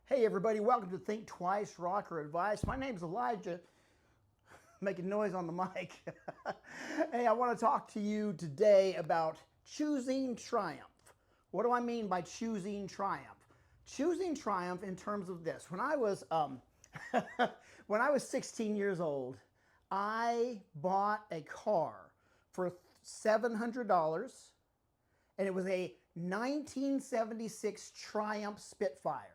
Hey everybody, welcome to Think Twice, Rocker Advice. My name's Elijah, making noise on the mic. Hey, I want to talk to you today about choosing triumph. What do I mean by choosing triumph? Choosing triumph in terms of this. When I was when I was 16 years old, I bought a car for $700, and it was a 1976 Triumph Spitfire.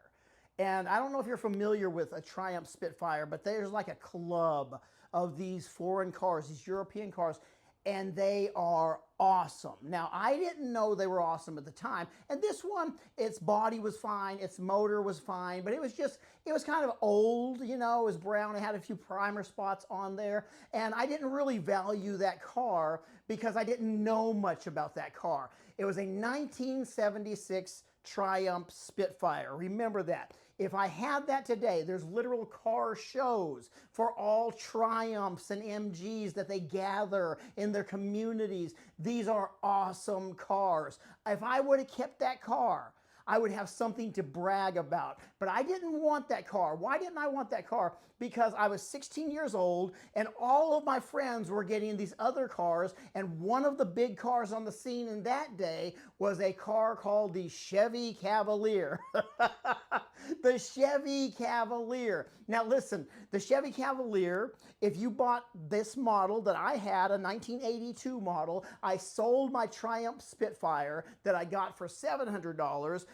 And I don't know if you're familiar with a Triumph Spitfire, but there's like a club of these foreign cars, these European cars, and they are awesome. Now, I didn't know they were awesome at the time. And this one, its body was fine, its motor was fine, but it was kind of old, you know, it was brown, it had a few primer spots on there. And I didn't really value that car because I didn't know much about that car. It was a 1976 Triumph Spitfire. Remember that. If I had that today, there's literal car shows for all Triumphs and MGs that they gather in their communities. These are awesome cars. If I would have kept that car, I would have something to brag about. But I didn't want that car. Why didn't I want that car? Because I was 16 years old and all of my friends were getting these other cars, and one of the big cars on the scene in that day was a car called the Chevy Cavalier. The Chevy Cavalier. Now listen, the Chevy Cavalier, if you bought this model that I had, a 1982 model, I sold my Triumph Spitfire that I got for $700.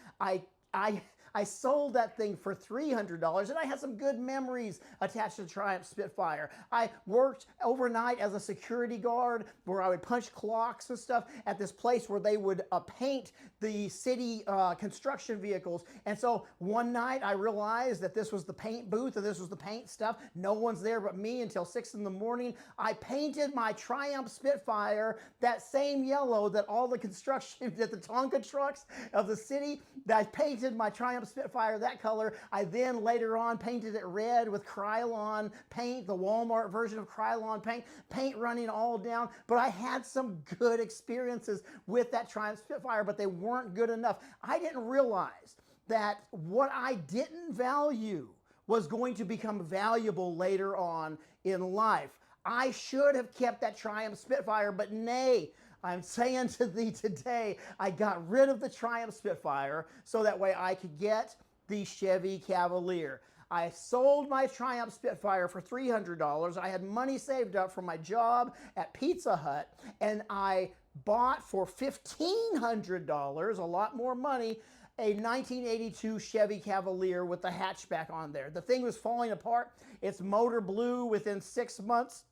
I sold that thing for $300, and I had some good memories attached to the Triumph Spitfire. I worked overnight as a security guard where I would punch clocks and stuff at this place where they would paint the city construction vehicles. And so one night I realized that this was the paint booth and this was the paint stuff. No one's there but me until 6 in the morning. I painted my Triumph Spitfire that same yellow that all the construction, that the Tonka trucks of the city, that I painted my Triumph Spitfire that color. I then later on painted it red with Krylon paint, the Walmart version of Krylon paint running all down. But I had some good experiences with that Triumph Spitfire, but they weren't good enough. I didn't realize that what I didn't value was going to become valuable later on in life. I should have kept that Triumph Spitfire, but nay, I'm saying to thee today, I got rid of the Triumph Spitfire so that way I could get the Chevy Cavalier. I sold my Triumph Spitfire for $300. I had money saved up from my job at Pizza Hut, and I bought for $1,500, a lot more money, a 1982 Chevy Cavalier with the hatchback on there. The thing was falling apart. Its motor blew within 6 months.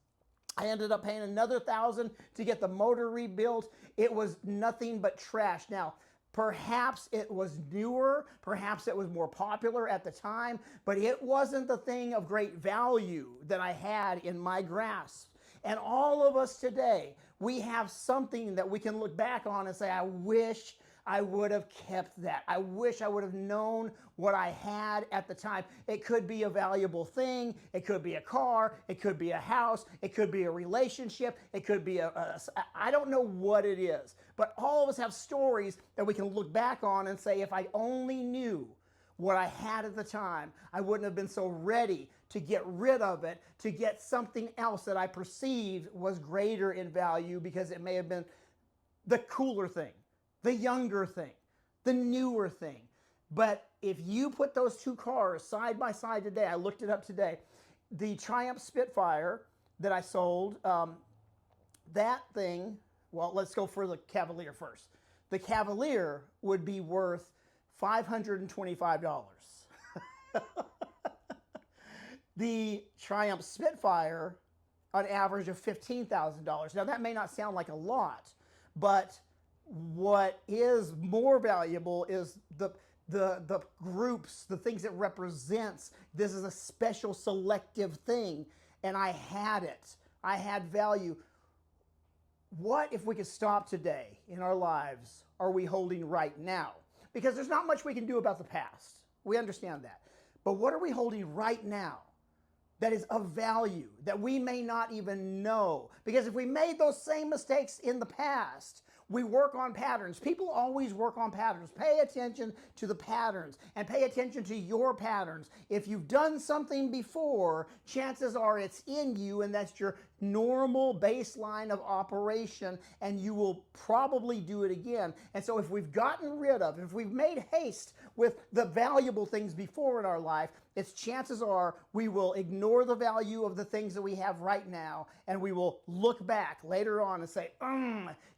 I ended up paying another $1,000 to get the motor rebuilt. It was nothing but trash. Now, perhaps it was newer, perhaps it was more popular at the time, but it wasn't the thing of great value that I had in my grasp. And all of us today, we have something that we can look back on and say, I wish I would have kept that. I wish I would have known what I had at the time. It could be a valuable thing. It could be a car. It could be a house. It could be a relationship. It could be I don't know what it is. But all of us have stories that we can look back on and say, if I only knew what I had at the time, I wouldn't have been so ready to get rid of it, to get something else that I perceived was greater in value because it may have been the cooler thing, the younger thing, the newer thing. But if you put those two cars side by side today, I looked it up today, the Triumph Spitfire that I sold, that thing, well, let's go for the Cavalier first. The Cavalier would be worth $525. The Triumph Spitfire, an average of $15,000. Now that may not sound like a lot, but what is more valuable is the groups, the things it represents. This is a special selective thing, and I had it. I had value. What if we could stop today in our lives are we holding right now? Because there's not much we can do about the past. We understand that. But what are we holding right now that is of value that we may not even know? Because if we made those same mistakes in the past, We work on patterns. People always work on patterns. Pay attention to the patterns and pay attention to your patterns. If you've done something before, chances are it's in you and that's your normal baseline of operation, and you will probably do it again. And so if we've gotten rid of, if we've made haste with the valuable things before in our life, it's chances are we will ignore the value of the things that we have right now, and we will look back later on and say,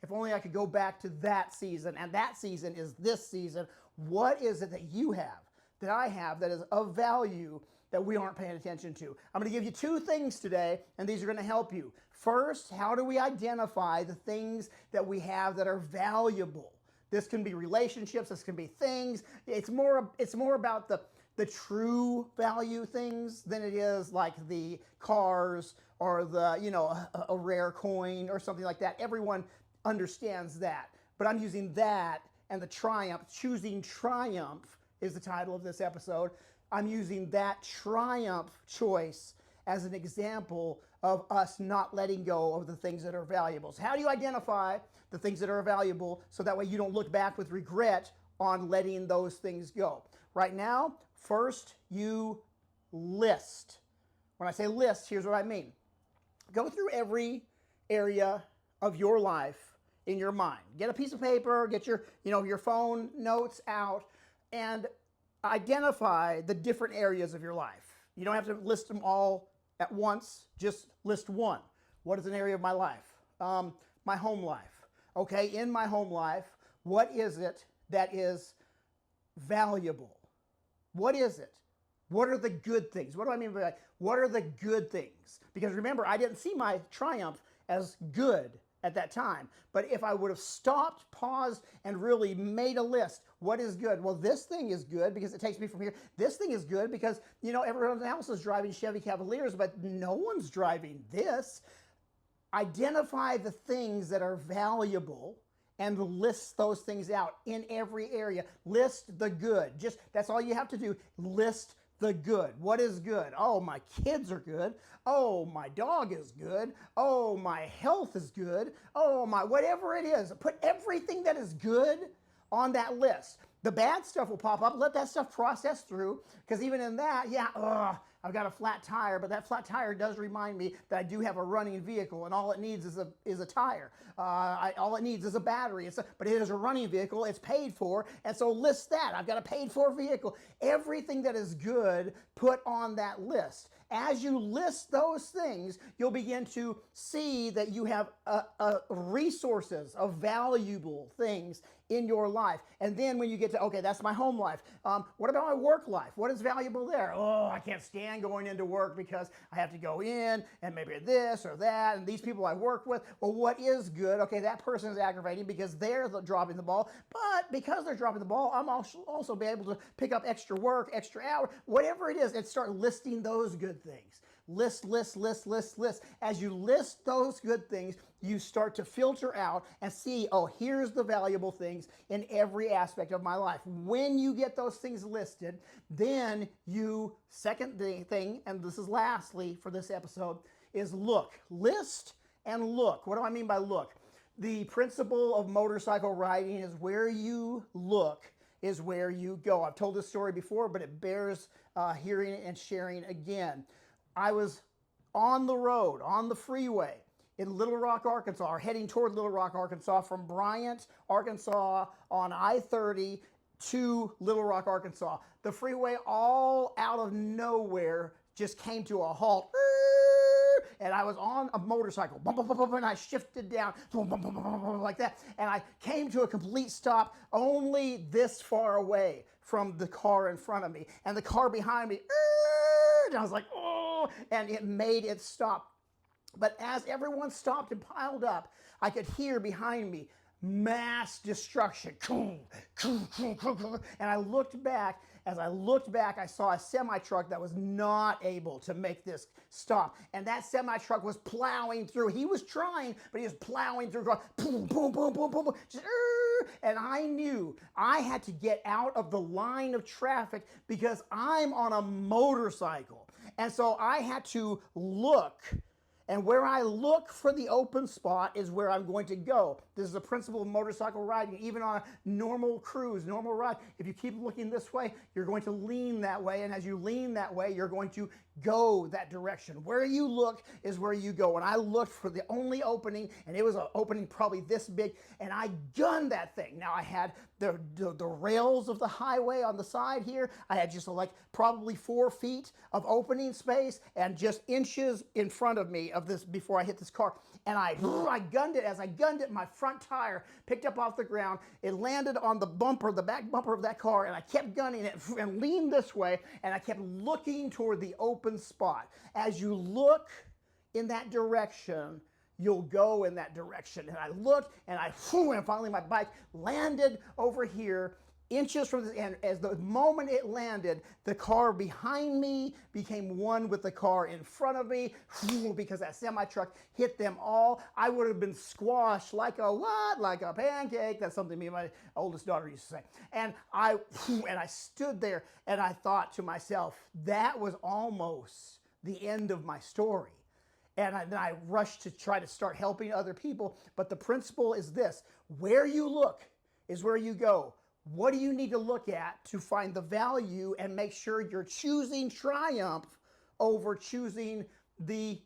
if only I could go back to that season, and that season is this season. What is it that you have, that I have, that is of value that we aren't paying attention to? I'm going to give you 2 things today, and these are going to help you. First, how do we identify the things that we have that are valuable? This can be relationships, this can be things. It's more about the true value things than it is like the cars or the, a rare coin or something like that. Everyone understands that. But I'm using that and the triumph. Choosing triumph is the title of this episode. I'm using that triumph choice as an example of us not letting go of the things that are valuable. So how do you identify the things that are valuable so that way you don't look back with regret on letting those things go? Right now, first you list. When I say list, here's what I mean. Go through every area of your life in your mind. Get a piece of paper, get your phone notes out, and identify the different areas of your life. You don't have to list them all at once, just list one. What is an area of my life? My home life. Okay, in my home life, what is it that is valuable? What is it? What are the good things? What do I mean by that? What are the good things? Because remember, I didn't see my triumph as good at that time. But if I would have stopped, paused, and really made a list, what is good? Well, this thing is good because it takes me from here. This thing is good because, everyone else is driving Chevy Cavaliers, but no one's driving this. Identify the things that are valuable and list those things out in every area. List the good. That's all you have to do. List the good. What is good? Oh, my kids are good. Oh, my dog is good. Oh, my health is good. Oh, my whatever it is. Put everything that is good on that list. The bad stuff will pop up. Let that stuff process through, because even in that, I've got a flat tire, but that flat tire does remind me that I do have a running vehicle, and all it needs is a tire. All it needs is a battery. But it is a running vehicle. It's paid for, and so list that. I've got a paid-for vehicle. Everything that is good, put on that list. As you list those things, you'll begin to see that you have resources of valuable things in your life. And then when you get to, okay, that's my home life. What about my work life? What is valuable there? Oh, I can't stand going into work because I have to go in and maybe this or that, and these people I work with. Well, what is good? Okay, that person is aggravating because they're dropping the ball. But because they're dropping the ball, I'm also be able to pick up extra work, extra hour, whatever it is, and start listing those good things. List. As you list those good things, you start to filter out and see, oh, here's the valuable things in every aspect of my life. When you get those things listed, then second thing, and this is lastly for this episode, is look. List and look. What do I mean by look? The principle of motorcycle riding is where you look is where you go. I've told this story before, but it bears hearing and sharing again. I was on the road, on the freeway in Little Rock, Arkansas, or heading toward Little Rock, Arkansas, from Bryant, Arkansas on I-30 to Little Rock, Arkansas. The freeway, all out of nowhere, just came to a halt. And I was on a motorcycle, and I shifted down like that. And I came to a complete stop only this far away from the car in front of me. And the car behind me, and I was like, oh, and it made it stop. But as everyone stopped and piled up, I could hear behind me mass destruction. And I looked back. As I looked back, I saw a semi-truck that was not able to make this stop. And that semi-truck was plowing through. He was trying, but he was plowing through. Boom, boom, boom, boom, boom, boom. And I knew I had to get out of the line of traffic because I'm on a motorcycle. And so I had to look. And where I look for the open spot is where I'm going to go. This is a principle of motorcycle riding. Even on a normal cruise, normal ride, if you keep looking this way, you're going to lean that way. And as you lean that way, you're going to go that direction. Where you look is where you go. And I looked for the only opening, and it was an opening probably this big, and I gunned that thing. Now I had the rails of the highway on the side here. I had just like probably 4 feet of opening space and just inches in front of me of this before I hit this car. And I gunned it. As I gunned it, my front tire picked up off the ground. It landed on the bumper, the back bumper of that car, and I kept gunning it and leaned this way, and I kept looking toward the open spot. As you look in that direction, you'll go in that direction. And I looked, and and finally my bike landed over here, inches from this, and as the moment it landed, the car behind me became one with the car in front of me, because that semi-truck hit them all. I would have been squashed like a what? Like a pancake. That's something me and my oldest daughter used to say. And I stood there, and I thought to myself, that was almost the end of my story. And then I rushed to try to start helping other people. But the principle is this: where you look is where you go. What do you need to look at to find the value and make sure you're choosing triumph over choosing the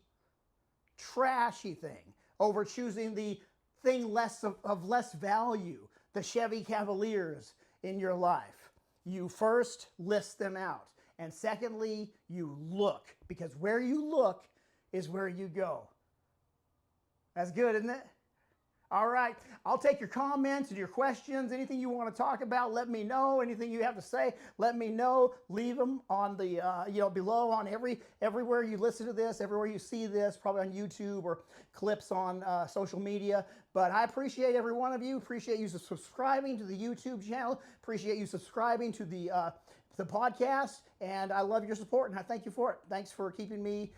trashy thing, over choosing the thing of less value, the Chevy Cavaliers in your life? You first list them out. And secondly, you look, because where you look is where you go. That's good, isn't it? All right, I'll take your comments and your questions. Anything you want to talk about, let me know. Anything you have to say, let me know. Leave them on the below on everywhere you listen to this, everywhere you see this, probably on YouTube or clips on social media. But I appreciate every one of you. Appreciate you subscribing to the YouTube channel. Appreciate you subscribing to the podcast, and I love your support, and I thank you for it. Thanks for keeping me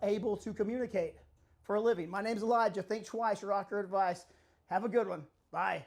able to communicate for a living. My name's Elijah. Think twice, rock your advice. Have a good one. Bye.